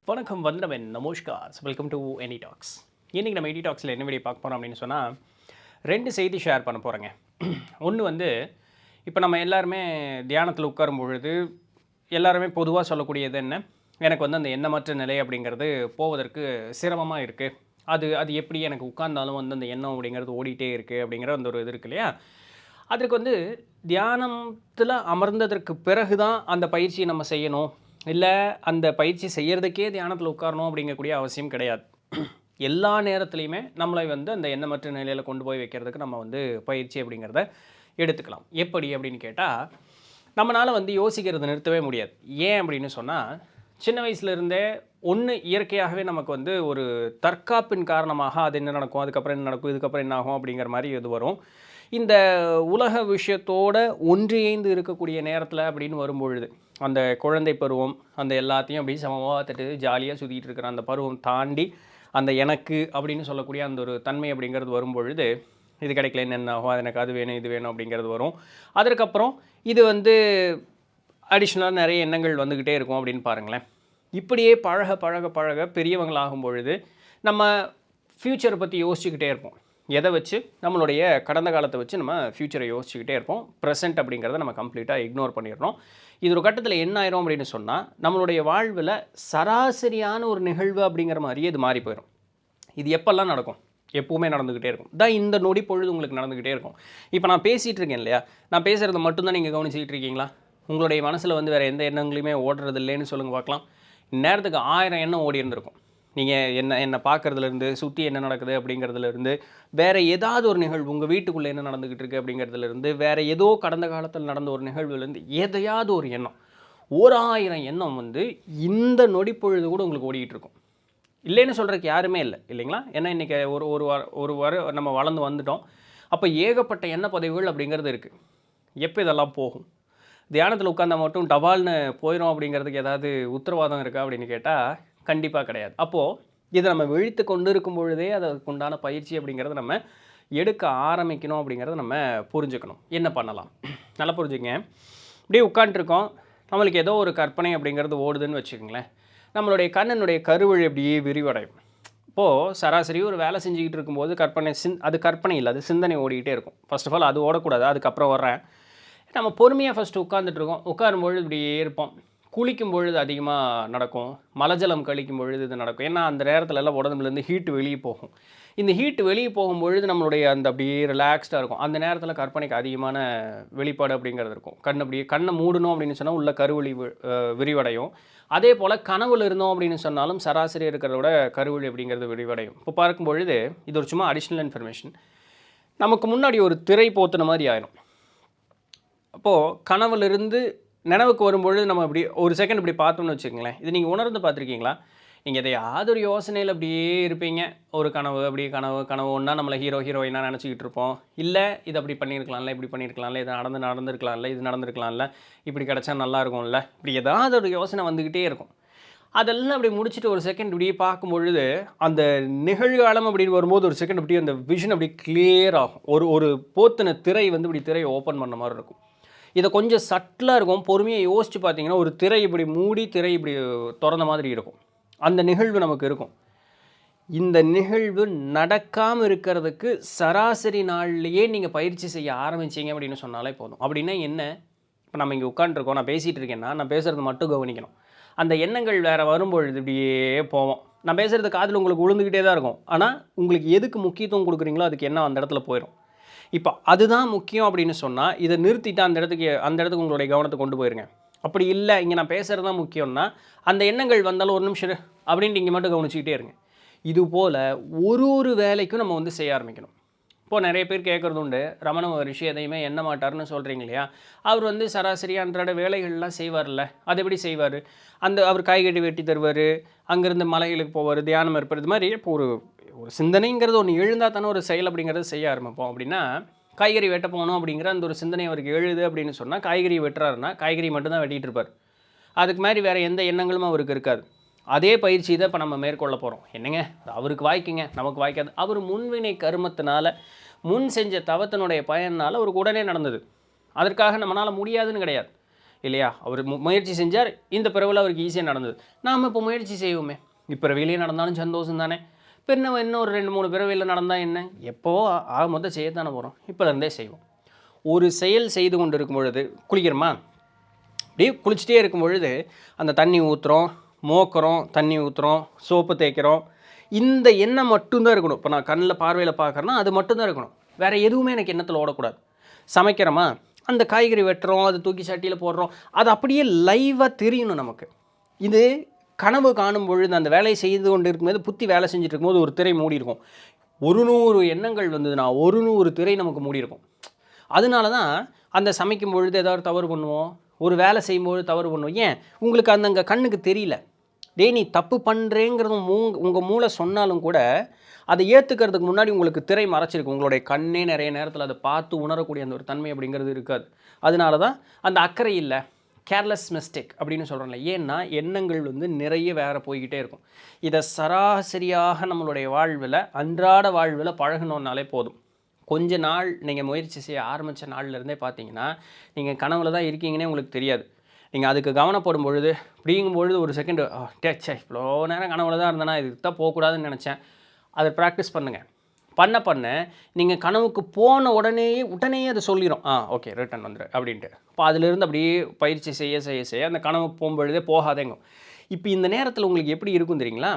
வணக்கம் வந்தனவன் நமஸ்கார் welcome to any tax. இன்றைக்கி நம்ம எனி டாக்ஸில் என்ன வீடியோ பார்க்க போகிறோம் அப்படின்னு சொன்னால் 2 செய்தி ஷேர் பண்ண போகிறேங்க. ஒன்று வந்து இப்போ நம்ம எல்லாருமே தியானத்தில் உட்காரும் பொழுது எல்லாருமே பொதுவாக சொல்லக்கூடியது என்ன, எனக்கு வந்து அந்த எண்ணமற்ற நிலை அப்படிங்கிறது போவதற்கு சிரமமாக இருக்குது. அது அது எப்படி எனக்கு உட்கார்ந்தாலும் வந்து அந்த எண்ணம் அப்படிங்கிறது ஓடிட்டே இருக்குது அப்படிங்கிற அந்த ஒரு இது இருக்கு இல்லையா. அதற்கு வந்து தியானத்தில் அமர்ந்ததற்கு பிறகு தான் அந்த பயிற்சியை நம்ம செய்யணும், இல்லை அந்த பயிற்சி செய்கிறதுக்கே தியானத்தில் உட்காரணும் அப்படிங்கக்கூடிய அவசியம் கிடையாது. எல்லா நேரத்துலையுமே நம்மளை வந்து அந்த எண்ணமற்ற நிலையில் கொண்டு போய் வைக்கிறதுக்கு நம்ம வந்து பயிற்சி அப்படிங்கிறத எடுத்துக்கலாம். எப்படி அப்படின்னு கேட்டால், நம்மளால் வந்து யோசிக்கிறது நிறுத்தவே முடியாது. ஏன் அப்படின்னு சொன்னால், சின்ன வயசுலேருந்தே ஒன்று இயற்கையாகவே நமக்கு வந்து ஒரு தற்காப்பின் காரணமாக அது என்ன நடக்கும், அதுக்கப்புறம் என்ன நடக்கும், இதுக்கப்புறம் என்ன ஆகும் அப்படிங்கிற மாதிரி இது வரும். இந்த உலக விஷயத்தோட ஒன்றிணைந்து இருக்கக்கூடிய நேரத்தில் அப்படின்னு வரும்பொழுது, அந்த குழந்தை பருவம் அந்த எல்லாத்தையும் அப்படி சமமாக தட்டு ஜாலியாக சுற்றிட்டு இருக்கிற அந்த பருவம் தாண்டி அந்த எனக்கு அப்படின்னு சொல்லக்கூடிய அந்த ஒரு தன்மை அப்படிங்கிறது வரும்பொழுது, இது கிடைக்கல என்ன ஆகும், அது எனக்கு அது வேணும் இது வேணும் அப்படிங்கிறது வரும். அதற்கப்புறம் இது வந்து அடிஷ்னலாக நிறைய எண்ணங்கள் வந்துக்கிட்டே இருக்கும் அப்படின்னு பாருங்களேன். இப்படியே பழக பழக பழக பெரியவங்களாகும் பொழுது நம்ம ஃப்யூச்சரை பற்றி யோசிச்சுக்கிட்டே இருப்போம். எதை வச்சு, நம்மளுடைய கடந்த காலத்தை வச்சு நம்ம ஃப்யூச்சரை யோசிச்சுக்கிட்டே இருப்போம். ப்ரெசென்ட் அப்படிங்கிறத நம்ம கம்ப்ளீட்டாக இக்னோர் பண்ணிடுறோம். இது ஒரு கட்டத்தில் என்ன ஆயிரும் அப்படின்னு சொன்னால், நம்மளுடைய வாழ்வில் சராசரியான ஒரு நிகழ்வு அப்படிங்கிற மாதிரியே இது மாறி போயிடும். இது எப்பெல்லாம் நடக்கும், எப்பவுமே நடந்துக்கிட்டே இருக்கும். தான் இந்த நொடி பொழுது உங்களுக்கு நடந்துக்கிட்டே இருக்கும். இப்போ நான் பேசிகிட்டு இருக்கேன் இல்லையா, நான் பேசுகிறத மட்டும்தான் நீங்கள் கவனிச்சிக்கிட்டு இருக்கீங்களா? உங்களுடைய மனசில் வந்து வேறு எந்த எண்ணங்களையுமே ஓடுறது இல்லைன்னு சொல்லுங்கள் பார்க்கலாம். நேரத்துக்கு 1000 எண்ணம் ஓடி இருந்திருக்கும். நீங்கள் என்னை பார்க்குறதுலேருந்து, சுற்றி என்ன நடக்குது அப்படிங்கிறதுலேருந்து, வேறு ஏதாவது ஒரு நிகழ்வு உங்கள் வீட்டுக்குள்ளே என்ன நடந்துக்கிட்டு இருக்குது அப்படிங்கிறதுலேருந்து, வேறு ஏதோ கடந்த காலத்தில் நடந்த ஒரு நிகழ்வுலேருந்து எதையாவது ஒரு எண்ணம், 1000 எண்ணம் வந்து இந்த நொடிப்பொழுது கூட உங்களுக்கு ஓடிக்கிட்டு இருக்கும். இல்லைன்னு சொல்கிறதுக்கு யாருமே இல்லை இல்லைங்களா? ஏன்னா இன்றைக்கி ஒரு வாரம் நம்ம வளர்ந்து வந்துட்டோம். அப்போ ஏகப்பட்ட எண்ண பதிவுகள் அப்படிங்கிறது இருக்குது. எப்போ இதெல்லாம் போகும்? தியானத்தில் உட்காந்தா மட்டும் டபால்னு போயிடும் அப்படிங்கிறதுக்கு ஏதாவது உத்தரவாதம் இருக்கா அப்படின்னு கேட்டால் கண்டிப்பாக கிடையாது. அப்போது இதை நம்ம விழித்து கொண்டு இருக்கும் பொழுதே அதுக்கு உண்டான பயிற்சி அப்படிங்கிறத நம்ம எடுக்க ஆரம்பிக்கணும் அப்படிங்கிறத நம்ம புரிஞ்சுக்கணும். என்ன பண்ணலாம் நல்லா புரிஞ்சுக்கங்க. இப்படியே உட்காண்ட்ருக்கோம், நம்மளுக்கு ஏதோ ஒரு கற்பனை அப்படிங்கிறது ஓடுதுன்னு வச்சுக்கோங்களேன். நம்மளுடைய கண்ணனுடைய கருவழி அப்படியே விரிவடையும். இப்போது சராசரி ஒரு வேலை செஞ்சுக்கிட்டு இருக்கும்போது அது கற்பனை இல்லை, அது சிந்தனை ஓடிக்கிட்டே இருக்கும். ஃபர்ஸ்ட் ஆஃப் ஆல் அது ஓடக்கூடாது, அதுக்கப்புறம் வர்றேன். நம்ம பொறுமையாக ஃபஸ்ட்டு உட்காந்துட்ருக்கோம். உட்காரும்பொழுது இப்படியே இருப்போம். குளிக்கும் பொழுது அதிகமாக நடக்கும், மலஜலம் கழிக்கும் பொழுது இது நடக்கும். ஏன்னா அந்த நேரத்தில் எல்லாம் உடம்புலேருந்து ஹீட்டு வெளியே போகும். இந்த ஹீட்டு வெளியே போகும்பொழுது நம்மளுடைய அந்த அப்படியே ரிலாக்ஸ்டாக இருக்கும். அந்த நேரத்தில் கற்பனைக்கு அதிகமான வெளிப்பாடு அப்படிங்கிறது இருக்கும். கண்ணை மூடணும் அப்படின்னு சொன்னால் உள்ள கருவழி விரிவடையும். அதே போல் கனவுல இருந்தோம் அப்படின்னு சொன்னாலும் சராசரி இருக்கிறத விட கருவழி அப்படிங்கிறது விரிவடையும். இப்போ பார்க்கும் பொழுது இது ஒரு சும்மா அடிஷ்னல் இன்ஃபர்மேஷன். நமக்கு முன்னாடி ஒரு திரை போத்துன மாதிரி ஆயிடும். அப்போது கனவுலேருந்து நினைவுக்கு வரும்பொழுது நம்ம இப்படி ஒரு செகண்ட் இப்படி பார்த்தோம்னு வச்சுக்கோங்களேன். இது நீங்கள் உணர்ந்து பார்த்துருக்கீங்களா? நீங்கள் எதையாவது ஒரு யோசனையில் அப்படியே இருப்பீங்க. ஒரு கனவு அப்படியே கனவு ஒன்றா நம்மளை ஹீரோயினாக நினச்சிக்கிட்டு இருப்போம். இல்லை இது அப்படி பண்ணியிருக்கலாம்ல, இப்படி பண்ணியிருக்கலாம்ல, இது நடந்திருக்கலாம்ல, இது நடந்திருக்கலாம்ல, இப்படி கிடச்சா நல்லா இருக்கும்ல, இப்படி ஏதாவது ஒரு யோசனை வந்துக்கிட்டே இருக்கும். அதெல்லாம் அப்படி முடிச்சுட்டு ஒரு செகண்ட் இப்படியே பார்க்கும் பொழுது அந்த நிகழ்காலம் அப்படின்னு வரும்போது ஒரு செகண்ட் அப்படியே அந்த விஷன் அப்படி கிளியர் ஆகும். ஒரு போத்தின திரை வந்து இப்படி திரையை ஓப்பன் பண்ண மாதிரி இருக்கும். இதை கொஞ்சம் சட்டிலாக இருக்கும். பொறுமையாக யோசித்து பார்த்தீங்கன்னா ஒரு திரை இப்படி மூடி திரை இப்படி திறந்த மாதிரி இருக்கும். அந்த நிகழ்வு நமக்கு இருக்கும். இந்த நிகழ்வு நடக்காமல் இருக்கிறதுக்கு சராசரி நாள்லேயே நீங்கள் பயிற்சி செய்ய ஆரம்பிச்சிங்க அப்படின்னு சொன்னாலே போதும். அப்படின்னா என்ன? இப்போ நம்ம இங்கே உட்காந்துருக்கோம், நான் பேசிகிட்டு இருக்கேன்னா நான் பேசுகிறது மட்டும் கவனிக்கணும். அந்த எண்ணங்கள் வேறு வரும்பொழுது இப்படியே போவோம். நான் பேசுகிறது காதில் உங்களுக்கு விழுந்துக்கிட்டே தான் இருக்கும். ஆனால் உங்களுக்கு எதுக்கு முக்கியத்துவம் கொடுக்குறீங்களோ அதுக்கு என்ன அந்த இடத்துல போயிடும். இப்போ அதுதான் முக்கியம் அப்படின்னு சொன்னால் இதை நிறுத்திட்டு அந்த இடத்துக்கு உங்களுடைய கவனத்தை கொண்டு போயிருங்க. அப்படி இல்லை, இங்கே நான் பேசுகிறது தான் முக்கியம்னா அந்த எண்ணங்கள் வந்தாலும் ஒரு நிமிஷம் அப்படின்ட்டு இங்கே மட்டும் கவனிச்சிக்கிட்டே இருங்க. இதுபோல் ஒரு வேலைக்கும் நம்ம வந்து செய்ய ஆரம்பிக்கணும். இப்போது நிறைய பேர் கேட்குறது உண்டு, ரமண மகரிஷி எதையுமே எண்ண மாட்டார்னு சொல்கிறீங்க இல்லையா? அவர் வந்து சராசரி அன்றாட வேலைகள்லாம் செய்வார்ல, அது எப்படி செய்வார்? அவர் காய்கறி வெட்டி தருவார், அங்கேருந்து மலைகளுக்கு போவார், தியானம் இருப்பார். இது மாதிரி இப்போ ஒரு சிந்தனைங்கிறது ஒன்று எழுந்தால் தானே ஒரு செயல் அப்படிங்கிறத செய்ய ஆரம்பிப்போம். அப்படின்னா காய்கறி வெட்ட போகணும் அப்படிங்கிற அந்த ஒரு சிந்தனை அவருக்கு எழுது அப்படின்னு சொன்னால் காய்கறி வெட்டுறாருன்னா காய்கறி மட்டும்தான் வெட்டிகிட்டு இருப்பார். அதுக்கு மாதிரி வேறு எந்த எண்ணங்களும் அவருக்கு இருக்காது. அதே பயிற்சி தான் இப்போ நம்ம மேற்கொள்ள போகிறோம். என்னங்க அவருக்கு வாய்க்குங்க, நமக்கு வாய்க்காது. அவர் முன்வினை கருமத்தினால முன் செஞ்ச தவத்தினுடைய பயனால் அவருக்கு உடனே நடந்தது. அதற்காக நம்மளால் முடியாதுன்னு கிடையாது. இல்லையா? அவர் முயற்சி செஞ்சார், இந்த பிறவில அவருக்கு ஈஸியாக நடந்தது. நாம் இப்போ முயற்சி செய்வோமே, இப்பிறவிலேயே நடந்தாலும் சந்தோஷம் தானே. இப்போ இன்னும் ஒரு 2-3 பிறவியில் நடந்தால் என்ன, எப்போவோ ஆக மொத்தம் செய்யத்தானே போகிறோம், இப்போலேருந்தே செய்வோம். ஒரு செயல் செய்து கொண்டு இருக்கும் பொழுது குளிக்கிறோமா, அப்படியே குளிச்சுட்டே இருக்கும் பொழுது அந்த தண்ணி ஊற்றுறோம், மோக்கிறோம், தண்ணி ஊற்றுறோம், சோப்பு தேய்க்கிறோம், இந்த எண்ணம் மட்டும்தான் இருக்கணும். இப்போ நான் கண்ணில் பார்வையில் பார்க்குறேன்னா அது மட்டும்தான் இருக்கணும், வேறு எதுவுமே எனக்கு எண்ணத்தில் ஓடக்கூடாது. சமைக்கிறோமா, அந்த காய்கறி வெட்டுறோம், அதை தூக்கி சட்டியில் போடுறோம், அது அப்படியே லைவாக தெரியணும் நமக்கு. இது கனவு காணும் பொழுது அந்த வேலையை செய்து கொண்டு இருக்கும்போது புத்தி வேலை செஞ்சுட்டு இருக்கும்போது ஒரு திரை மூடி இருக்கும். 100 எண்ணங்கள் வந்ததுன்னா 100 திரை நமக்கு மூடி இருக்கும். அதனால தான் அந்த சமைக்கும் பொழுது ஏதாவது தவறு பண்ணுவோம், ஒரு வேலை செய்யும்போது தவறு பண்ணுவோம். ஏன் உங்களுக்கு அங்கே கண்ணுக்கு தெரியல. நீ தப்பு பண்ணுறேங்கிறது உங்கள் மூளை சொன்னாலும் கூட அதை ஏற்றுக்கிறதுக்கு முன்னாடி உங்களுக்கு திரை மறைச்சிருக்கு. உங்களுடைய கண்ணே நிறைய நேரத்தில் அதை பார்த்து உணரக்கூடிய அந்த ஒரு தன்மை அப்படிங்கிறது இருக்காது. அதனால தான் அந்த அக்கறை இல்லை, கேர்லெஸ் மிஸ்டேக் அப்படின்னு சொல்கிறோம்ல. ஏன்னா எண்ணங்கள் நிறைய வேறு போய்கிட்டே இருக்கும். இதை சராசரியாக நம்மளுடைய வாழ்வில் அன்றாட வாழ்வில் பழகணுன்னாலே போதும். கொஞ்ச நாள் நீங்கள் முயற்சி செய்ய ஆரம்பித்த நாள்லேருந்தே பார்த்தீங்கன்னா நீங்கள் கனவுல தான் இருக்கீங்கன்னே உங்களுக்கு தெரியாது. நீங்கள் அதுக்கு கவனப்படும் பொழுது அப்படிங்கும் பொழுது ஒரு செகண்டு டேச்சே இவ்வளோ நேரம் கனவுல தான் இருந்தேன்னா இதுக்கு தான் போகக்கூடாதுன்னு நினச்சேன். அதை ப்ராக்டிஸ் பண்ணுங்கள். பண்ண நீங்கள் கனவுக்கு போன உடனே அதை சொல்லிடும், ஓகே ரிட்டன் வந்துடு அப்படின்ட்டு. இப்போ அதிலிருந்து அப்படியே பயிற்சி செய்ய அந்த கனவு போகும்பொழுதே போகாதேங்க. இப்போ இந்த நேரத்தில் உங்களுக்கு எப்படி இருக்கும் தெரியுங்களா,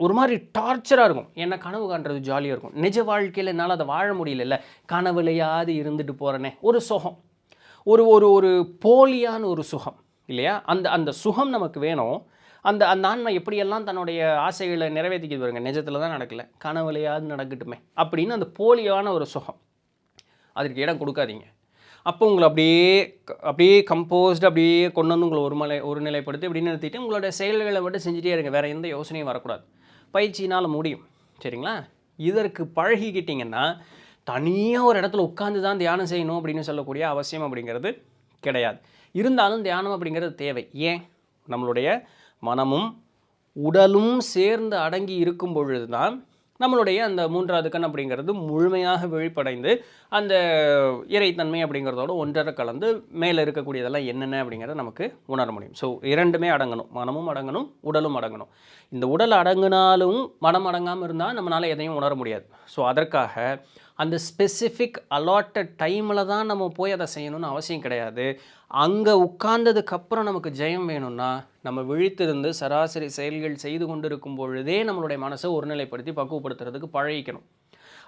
ஒரு மாதிரி டார்ச்சராக இருக்கும். ஏன்னா கனவு காண்றது ஜாலியாக இருக்கும். நிஜ வாழ்க்கையில் என்னால் அதை வாழ முடியல, கனவுலையாவது இருந்துட்டு போகிறேனே, ஒரு சுகம், ஒரு ஒரு ஒரு போலியான ஒரு சுகம் இல்லையா? அந்த சுகம் நமக்கு வேணும். அந்த ஆன்மா எப்படியெல்லாம் தன்னுடைய ஆசைகளை நிறைவேற்றிக்கிது பாருங்க, நிஜத்தில் தான் நடக்கலை, கனவுலையாவது நடக்கட்டுமே அப்படின்னு அந்த போலியான ஒரு சுகம், அதுக்கு இடம் கொடுக்காதீங்க. அப்போ உங்களை அப்படியே கம்போஸ்டு அப்படியே கொண்டு வந்து உங்களை ஒரு நிலைப்படுத்தி அப்படின்னு நிறுத்திட்டு உங்களோட செயல்களை மட்டும் செஞ்சுட்டே இருங்க. வேறு எந்த யோசனையும் வரக்கூடாது. பயிற்சினால் முடியும், சரிங்களா? இதற்கு பழகிக்கிட்டிங்கன்னா தனியாக ஒரு இடத்துல உட்காந்து தான் தியானம் செய்யணும் அப்படின்னு சொல்லக்கூடிய அவசியம் அப்படிங்கிறது கிடையாது. இருந்தாலும் தியானம் அப்படிங்கிறது தேவை. ஏன், நம்மளுடைய மனமும் உடலும் சேர்ந்து அடங்கி இருக்கும் பொழுது தான் நம்மளுடைய அந்த 3வது கண் அப்படிங்கிறது முழுமையாக விழிப்படைந்து அந்த இறைத்தன்மை அப்படிங்கிறதோட ஒன்றரை கலந்து மேலே இருக்கக்கூடியதெல்லாம் என்னென்ன அப்படிங்கிறத நமக்கு உணர முடியும். ஸோ 2மே அடங்கணும், மனமும் அடங்கணும், உடலும் அடங்கணும். இந்த உடல் அடங்கினாலும் மனம் அடங்காமல் இருந்தால் நம்மளால் எதையும் உணர முடியாது. ஸோ அதற்காக அந்த ஸ்பெசிஃபிக் அலாட்டட் டைமில் தான் நம்ம போய் அதை செய்யணும்னு அவசியம் கிடையாது. அங்கே உட்கார்ந்ததுக்கப்புறம் நமக்கு ஜெயம் வேணும்னா நம்ம விழித்திருந்து சராசரி செயல்கள் செய்து கொண்டு இருக்கும் பொழுதே நம்மளுடைய மனசை ஒருநிலைப்படுத்தி பக்குவப்படுத்துறதுக்கு பழகிக்கணும்.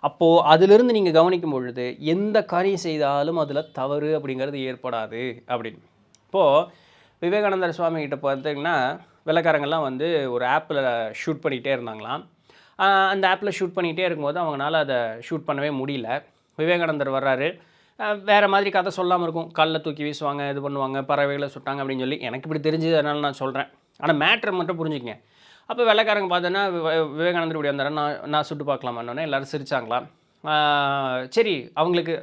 அப்போது அதிலிருந்து நீங்கள் கவனிக்கும் பொழுது எந்த காரியம் செய்தாலும் அதில் தவறு அப்படிங்கிறது ஏற்படாது அப்படின்னு. இப்போது விவேகானந்தர் சுவாமிகிட்ட பார்த்தீங்கன்னா வெள்ளைக்காரங்கள்லாம் ஒரு ஆப்பில் ஷூட் பண்ணிகிட்டே இருந்தாங்களாம். அந்த ஆப்பில் ஷூட் பண்ணிகிட்டே இருக்கும்போது அவங்களால அதை ஷூட் பண்ணவே முடியல. விவேகானந்தர் வர்றாரு, வேறு மாதிரி கதை சொல்லாமல் இருக்கும். கல்லை தூக்கி வீசுவாங்க, இது பண்ணுவாங்க, பறவைகளை சுட்டாங்க அப்படின்னு சொல்லி எனக்கு இப்படி தெரிஞ்சது, அதனால் நான் சொல்கிறேன். ஆனால் மேட்ரை மட்டும் புரிஞ்சுக்கங்க. அப்போ வெள்ளைக்காரங்க பார்த்தோன்னா விவேகானந்தர் இப்படி வந்தார், நான் சுட்டு பார்க்கலாமான்னொன்னே எல்லோரும் சிரிச்சாங்களாம். சரி, அவங்களுக்கு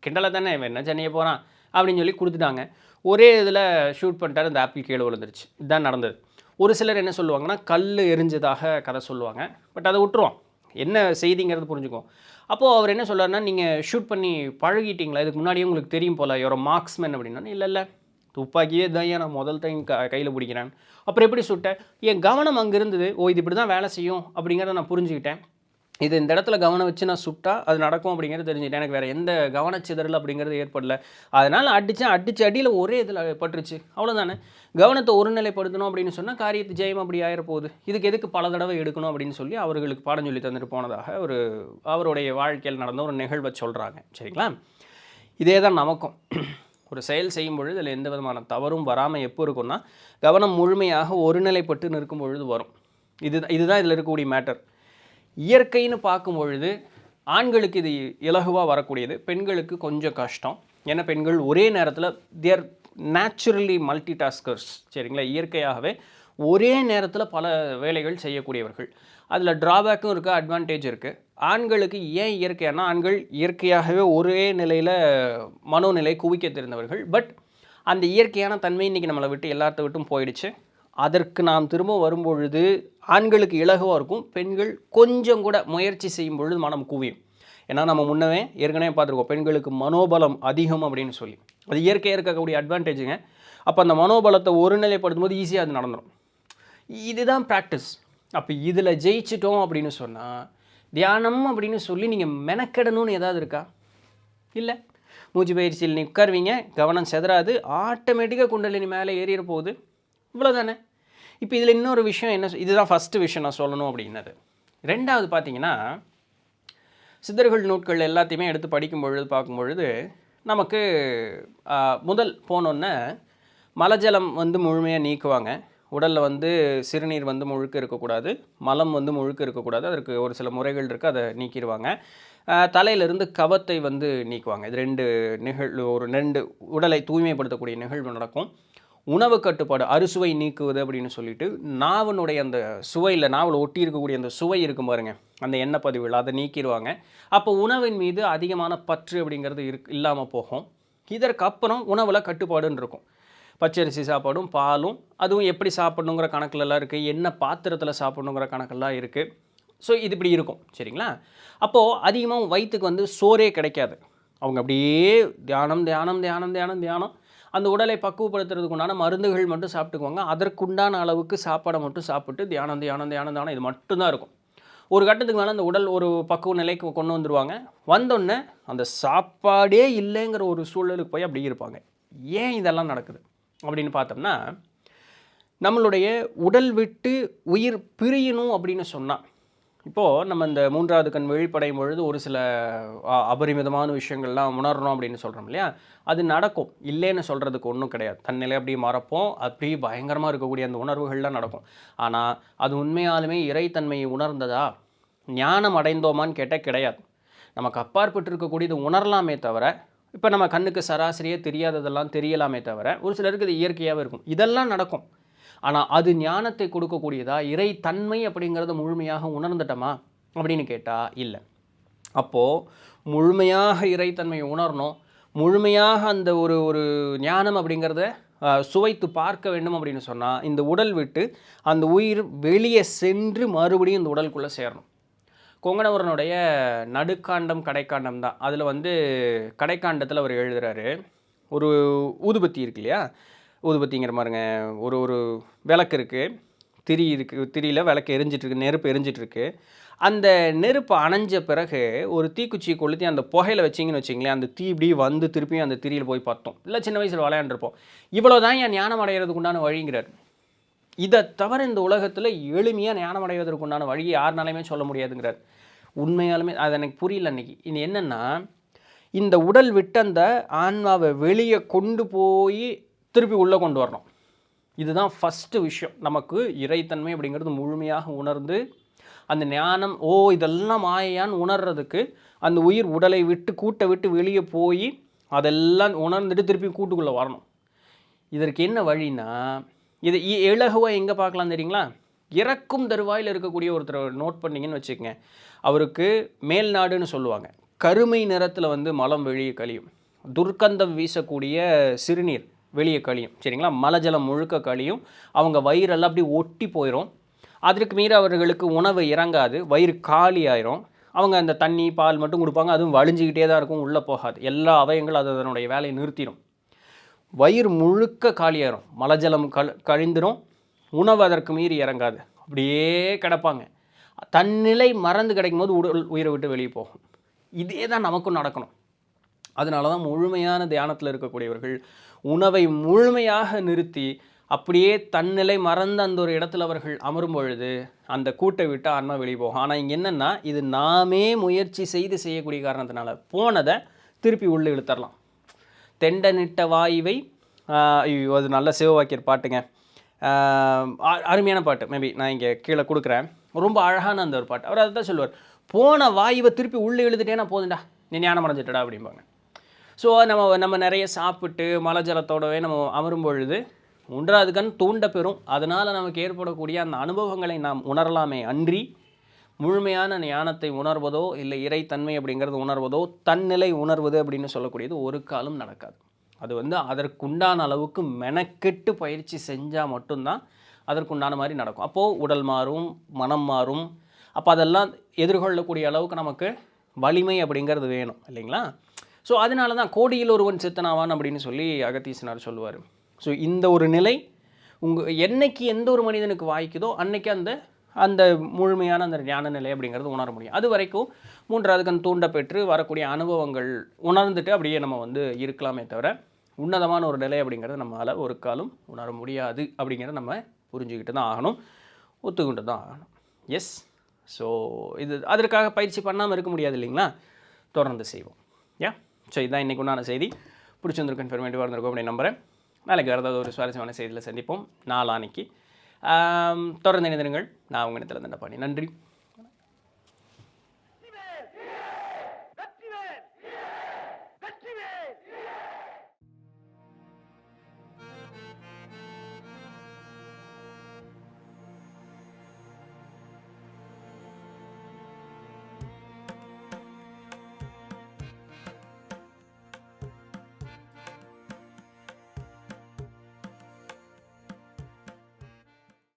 கிண்டலை தானே, என்ன சென்னையை போகிறான் அப்படின்னு சொல்லி கொடுத்துட்டாங்க. ஒரே இதில் ஷூட் பண்ணிட்டார், இந்த ஆப்பிள் கீழே விழுந்துருச்சு. இதுதான் நடந்தது. ஒரு சிலர் என்ன சொல்லுவாங்கன்னா கல் எரிஞ்சதாக கதை சொல்லுவாங்க. பட் அதை விட்டுருவோம், என்ன செய்திங்கிறது புரிஞ்சுக்குவோம். அப்போது அவர் என்ன சொல்கிறாருன்னா, நீங்கள் ஷூட் பண்ணி பழகிட்டீங்களா, இதுக்கு முன்னாடியே உங்களுக்கு தெரியும் போல், ஒரு மார்க்ஸ்மேன் அப்படின்னா. இல்லை துப்பாக்கியே தான் நான் முதல் டைம் கையில் பிடிக்கிறேன். அப்புறம் எப்படி சுட்டேன், என் கவனம் அங்கே இருந்தது, இது இப்படி தான் வேலை செய்யும் அப்படிங்கிறத நான் புரிஞ்சுக்கிட்டேன். இது இந்த இடத்துல கவனம் வச்சு நான் சுட்டால் அது நடக்கும் அப்படிங்கிறது தெரிஞ்சுக்கிட்டேன். எனக்கு வேறு எந்த கவனச்சிதறல் அப்படிங்கிறது ஏற்படல. அதனால் அடித்து அடியில் ஒரே இதில் பட்டுருச்சு, அவ்வளோதானே. கவனத்தை ஒருநிலைப்படுத்தணும் அப்படின்னு சொன்னால் காரியத்து ஜெயம் அப்படி ஆயிரப்போகுது. இதுக்கு எதுக்கு பல தடவை எடுக்கணும் அப்படின்னு சொல்லி அவர்களுக்கு பாடம் சொல்லி தந்துட்டு போனதாக அவருடைய வாழ்க்கையில் நடந்த ஒரு நிகழ்வை சொல்கிறாங்க, சரிங்களா? இதே தான் நமக்கும். ஒரு செயல் செய்யும் பொழுது அதில் எந்த விதமான தவறும் வராமல் எப்போ இருக்குன்னா கவனம் முழுமையாக ஒருநிலைப்பட்டு நிற்கும் பொழுது வரும். இதுதான் இதில் இருக்கக்கூடிய மேட்டர். இயற்கைன்னு பார்க்கும் பொழுது ஆண்களுக்கு இது இலகுவாக வரக்கூடியது, பெண்களுக்கு கொஞ்சம் கஷ்டம். ஏன்னா பெண்கள் ஒரே நேரத்தில் தேர் நேச்சுரலி மல்டி டாஸ்கர்ஸ், சரிங்களா? இயற்கையாகவே ஒரே நேரத்தில் பல வேலைகள் செய்யக்கூடியவர்கள். அதில் ட்ராபேக்கும் இருக்குது, அட்வான்டேஜ் இருக்குது. ஆண்களுக்கு ஏன் இயற்கையானா, ஆண்கள் இயற்கையாகவே ஒரே நிலையில் மனோநிலை குவிக்க தெரிந்தவர்கள். பட் அந்த இயற்கையான தன்மை இன்றைக்கி நம்மளை விட்டு எல்லாத்த விட்டும் போயிடுச்சு. அதற்கு நாம் திரும்ப வரும்பொழுது ஆண்களுக்கு இலகுவாக இருக்கும், பெண்கள் கொஞ்சம் கூட முயற்சி செய்யும் பொழுது மனம் குவியும். ஏன்னா நம்ம முன்னவே ஏற்கனவே பார்த்துருக்கோம், பெண்களுக்கு மனோபலம் அதிகம் அப்படின்னு சொல்லி. அது இயற்கையாக இருக்கக்கூடிய அட்வான்டேஜுங்க. அப்போ அந்த மனோபலத்தை ஒருநிலைப்படுத்தும் போது ஈஸியாக அது நடந்துடும். இதுதான் ப்ராக்டிஸ். அப்போ இதில் ஜெயிச்சிட்டோம் அப்படின்னு சொன்னால் தியானம் அப்படின்னு சொல்லி நீங்கள் மெனக்கெடணும்னு ஏதாவது இருக்கா? இல்லை. மூச்சு பயிற்சியில் நீ உட்காருவீங்க, கவனம் செதறாது, ஆட்டோமேட்டிக்காக குண்டலினி மேலே ஏறிட போகுது. இவ்வளோதானே. இப்போ இதில் இன்னொரு விஷயம் என்ன, இதுதான் ஃபஸ்ட்டு விஷயம் நான் சொல்லணும் அப்படின்னது. ரெண்டாவது பார்த்தீங்கன்னா, சித்தர்கள் நூட்கள் எல்லாத்தையுமே எடுத்து படிக்கும் பொழுது பார்க்கும் பொழுது நமக்கு முதல் போனோன்னே மலஜலம் வந்து முழுமையாக நீக்குவாங்க. உடலில் வந்து சிறுநீர் வந்து முழுக்க இருக்கக்கூடாது, மலம் வந்து முழுக்க இருக்கக்கூடாது. அதற்கு ஒரு சில முறைகள் இருக்குது, அதை நீக்கிடுவாங்க. தலையிலிருந்து கவத்தை வந்து நீக்குவாங்க. இது 2 உடலை தூய்மைப்படுத்தக்கூடிய நிகழ்வு நடக்கும். உணவு கட்டுப்பாடு, அறுசுவை நீக்குவது அப்படின்னு சொல்லிட்டு நாவனுடைய அந்த சுவையில், நாவில் ஒட்டி இருக்கக்கூடிய அந்த சுவை இருக்கும் பாருங்க, அந்த எண்ணெய் பதிவுகள், அதை நீக்கிடுவாங்க. அப்போ உணவின் மீது அதிகமான பற்று அப்படிங்கிறது இல்லாமல் போகும். இதற்கப்புறம் உணவில் கட்டுப்பாடுன்னு இருக்கும். பச்சரிசி சாப்பாடும் பாலும் அதுவும் எப்படி சாப்பிடணுங்கிற கணக்கிலலாம் இருக்குது, என்ன பாத்திரத்தில் சாப்பிடணுங்கிற கணக்கெல்லாம் இருக்குது. ஸோ இது இப்படி இருக்கும், சரிங்களா. அப்போது அதிகமாக வயிற்றுக்கு வந்து சோறே கிடைக்காது. அவங்க அப்படியே தியானம் தியானம் தியானம் தியானம் தியானம் அந்த உடலை பக்குவப்படுத்துறதுக்கு உண்டான மருந்துகள் மட்டும் சாப்பிட்டுக்குவாங்க. அதற்குண்டான அளவுக்கு சாப்பாடை மட்டும் சாப்பிட்டு தியானம் தியானம் தியானம் தியானம் இது மட்டும்தான் இருக்கும். ஒரு கட்டத்துக்கு மேலே அந்த உடல் ஒரு பக்குவ நிலைக்கு கொண்டு வந்துடுவாங்க. வந்தோடனே அந்த சாப்பாடே இல்லைங்கிற ஒரு சூழலுக்கு போய் அப்படி இருப்பாங்க. ஏன் இதெல்லாம் நடக்குது அப்படின்னு பார்த்தோம்னா, நம்மளுடைய உடல் விட்டு உயிர் பிரியணும் அப்படின்னு சொன்னால், இப்போது நம்ம இந்த 3வது கண் விழிப்படையும் பொழுது ஒரு சில அபரிமிதமான விஷயங்கள்லாம் உணரணும் அப்படின்னு சொல்கிறோம் இல்லையா, அது நடக்கும். இல்லைன்னு சொல்கிறதுக்கு ஒன்றும் கிடையாது. தன்னிலை அப்படியே மறப்போம், அப்படி பயங்கரமாக இருக்கக்கூடிய அந்த உணர்வுகள்லாம் நடக்கும். ஆனால் அது உண்மையாலுமே இறைத்தன்மையை உணர்ந்ததா, ஞானம் அடைந்தோமான்னு கேட்டால் கிடையாது. நமக்கு அப்பாற்பட்டு இருக்கக்கூடியது உணரலாமே தவிர, இப்போ நம்ம கண்ணுக்கு சராசரியே தெரியாததெல்லாம் தெரியலாமே தவிர, ஒரு சிலருக்கு இது இயற்கையாகவே இருக்கும். இதெல்லாம் நடக்கும். ஆனால் அது ஞானத்தை கொடுக்கக்கூடியதா, இறை தன்மை அப்படிங்கிறத முழுமையாக உணர்ந்துட்டோமா அப்படின்னு கேட்டால் இல்லை. அப்போது முழுமையாக இறைத்தன்மையை உணரணும், முழுமையாக அந்த ஒரு ஞானம் அப்படிங்கிறத சுவைத்து பார்க்க வேண்டும் அப்படின்னு சொன்னால், இந்த உடல் விட்டு அந்த உயிர் வெளியே சென்று மறுபடியும் இந்த உடலுக்குள்ளே சேரணும். கொங்கணவரனுடைய நடுக்காண்டம் கடைக்காண்டம் தான். அதில் வந்து கடைக்காண்டத்தில் அவர் எழுதுகிறாரு, ஒரு ஊதுபத்தி இருக்கு இல்லையா, ஊதுபத்திங்கிற மாதிரிங்க, ஒரு விளக்கு இருக்குது, திரி இருக்குது, திரியில் விளக்கு எரிஞ்சிட்ருக்கு, நெருப்பு எரிஞ்சிட்ருக்கு. அந்த நெருப்பு அணைஞ்ச பிறகு ஒரு தீக்குச்சியை கொளுத்தி அந்த புகையில் வச்சிங்கன்னு வச்சிங்களேன், அந்த தீ இப்படி வந்து திருப்பியும் அந்த திரியில் போய் பார்த்தோம். இல்லை சின்ன வயசில் விளையாண்டுருப்போம். இவ்வளோ தான் என் ஞானம் அடைகிறதுக்கு உண்டான வழிங்கிறார். இதை தவிர இந்த உலகத்தில் எளிமையாக ஞானம் அடைவதற்கு உண்டான வழியை யாருனாலையுமே சொல்ல முடியாதுங்கிறார். உண்மையாலுமே அது எனக்கு புரியல அன்றைக்கி. இது என்னென்னா, இந்த உடல் விட்டு அந்த ஆன்மாவை வெளியே கொண்டு போய் திருப்பி உள்ளே கொண்டு வரணும். இதுதான் ஃபஸ்ட்டு விஷயம். நமக்கு இறைத்தன்மை அப்படிங்கிறது முழுமையாக உணர்ந்து அந்த ஞானம், இதெல்லாம் மாயான்னு உணர்றதுக்கு அந்த உயிர் உடலை விட்டு கூட்டை விட்டு வெளியே போய் அதெல்லாம் உணர்ந்துட்டு திருப்பி கூட்டுக்குள்ளே வரணும். இதற்கு என்ன வழின்னா, இது இலகுவாக எங்கே பார்க்கலாம் தெரியுங்களா, இறக்கும் தருவாயில் இருக்கக்கூடிய ஒருத்தர் நோட் பண்ணிங்கன்னு வச்சுக்கோங்க. அவருக்கு மேல் நாடுன்னு சொல்லுவாங்க. கருமை நிறத்தில் வந்து மலம் வெளியே கழியும், துர்க்கந்தம் வீசக்கூடிய சிறுநீர் வெளியே கழியும், சரிங்களா. மலஜலம் முழுக்க கழியும், அவங்க வயிறெல்லாம் அப்படி ஒட்டி போயிடும். அதற்கு மீறி அவர்களுக்கு உணவு இறங்காது, வயிறு காலி ஆயிரும். அவங்க அந்த தண்ணி பால் மட்டும் கொடுப்பாங்க, அதுவும் வலிஞ்சிக்கிட்டே தான் இருக்கும், உள்ளே போகாது. எல்லா அவயங்களும் அது அதனுடைய வேலையை நிறுத்திடும். வயிறு முழுக்க காலியாயிரும், மலஜலம் கழிந்துடும், உணவு அதற்கு மீறி இறங்காது, அப்படியே கிடப்பாங்க. தன்னிலை மறந்து கிடைக்கும் போது உயிரை விட்டு வெளியே போகும். இதே தான் நமக்கும் நடக்கணும். அதனால தான் முழுமையான தியானத்தில் இருக்கக்கூடியவர்கள் உணவை முழுமையாக நிறுத்தி அப்படியே தன்னிலை மறந்த அந்த ஒரு இடத்துல அவர்கள் அமரும் பொழுது அந்த கூட்டை விட்டு ஆன்மா வெளியே போகும். ஆனால் இங்கே என்னென்னா, இது நாமே முயற்சி செய்து செய்யக்கூடிய காரணத்தினால போனதை திருப்பி உள்ளே இழுத்தரலாம். தெண்டனிட்ட வாயுவை, அது நல்ல சிவவாக்கியர் பாட்டுங்க, அருமையான பாட்டு. மேபி நான் இங்கே கீழே கொடுக்குறேன், ரொம்ப அழகான அந்த ஒரு பாட்டு. அவர் அதை தான் சொல்லுவார், போன வாயுவை திருப்பி உள்ளே இழுத்துட்டேன்னா போதுண்டா, நீ ஞானம் அடைஞ்சிட்டடா அப்படிம்பாங்க. ஸோ நம்ம நிறைய சாப்பிட்டு மலஜலத்தோடவே நம்ம அமரும் பொழுது 3வது கண் தூண்ட பெறும். அதனால் நமக்கு ஏற்படக்கூடிய அந்த அனுபவங்களை நாம் உணரலாமே அன்றி, முழுமையான ஞானத்தை உணர்வதோ இல்லை இறைத்தன்மை அப்படிங்கிறது உணர்வதோ தன்னிலை உணர்வது அப்படின்னு சொல்லக்கூடியது ஒரு காலம் நடக்காது. அது வந்து அதற்குண்டான அளவுக்கு மெனக்கெட்டு பயிற்சி செஞ்சால் மட்டும்தான் அதற்குண்டான மாதிரி நடக்கும். அப்போது உடல் மாறும், மனம் மாறும். அப்போ அதெல்லாம் எதிர்கொள்ளக்கூடிய அளவுக்கு நமக்கு வலிமை அப்படிங்கிறது வேணும் இல்லைங்களா. ஸோ அதனால தான் கோடியில் ஒருவன் சித்தனாவான் அப்படின்னு சொல்லி அகத்தீசனார் சொல்லுவார். ஸோ இந்த ஒரு நிலை என்னைக்கு எந்த ஒரு மனிதனுக்கு வாய்க்குதோ அன்னைக்கு அந்த அந்த முழுமையான அந்த ஞான நிலை அப்படிங்கிறது உணர முடியும். அது வரைக்கும் 3வது கண் தூண்ட பெற்று வரக்கூடிய அனுபவங்கள் உணர்ந்துட்டு அப்படியே நம்ம வந்து இருக்கலாமே தவிர, உன்னதமான ஒரு நிலை அப்படிங்கிறது நம்மளால் ஒரு காலம் உணர முடியாது அப்படிங்கிறத நம்ம புரிஞ்சுக்கிட்டு தான் ஆகணும், ஒத்துக்கிட்டு தான் ஆகணும். எஸ். ஸோ இது அதற்காக பயிற்சி பண்ணாமல் இருக்க முடியாது இல்லைங்களா? தொடர்ந்து செய்வோம். ஸோ இதுதான் இன்றைக்கு உண்டான செய்தி. பிடிச்சிருந்திருக்கும், இன்ஃபர்மேட்டிவாக இருந்திருக்கும் அப்படின்னு நம்புகிறேன். நாளைக்கு வேறு ஏதாவது ஒரு சுவாரஸ்யமான செய்தியில் சந்திப்போம். நாளான்னைக்கு தொடர்ந்து இணைந்திருங்கள். நான் உங்கள் இடத்துல தண்டபாணி. நன்றி.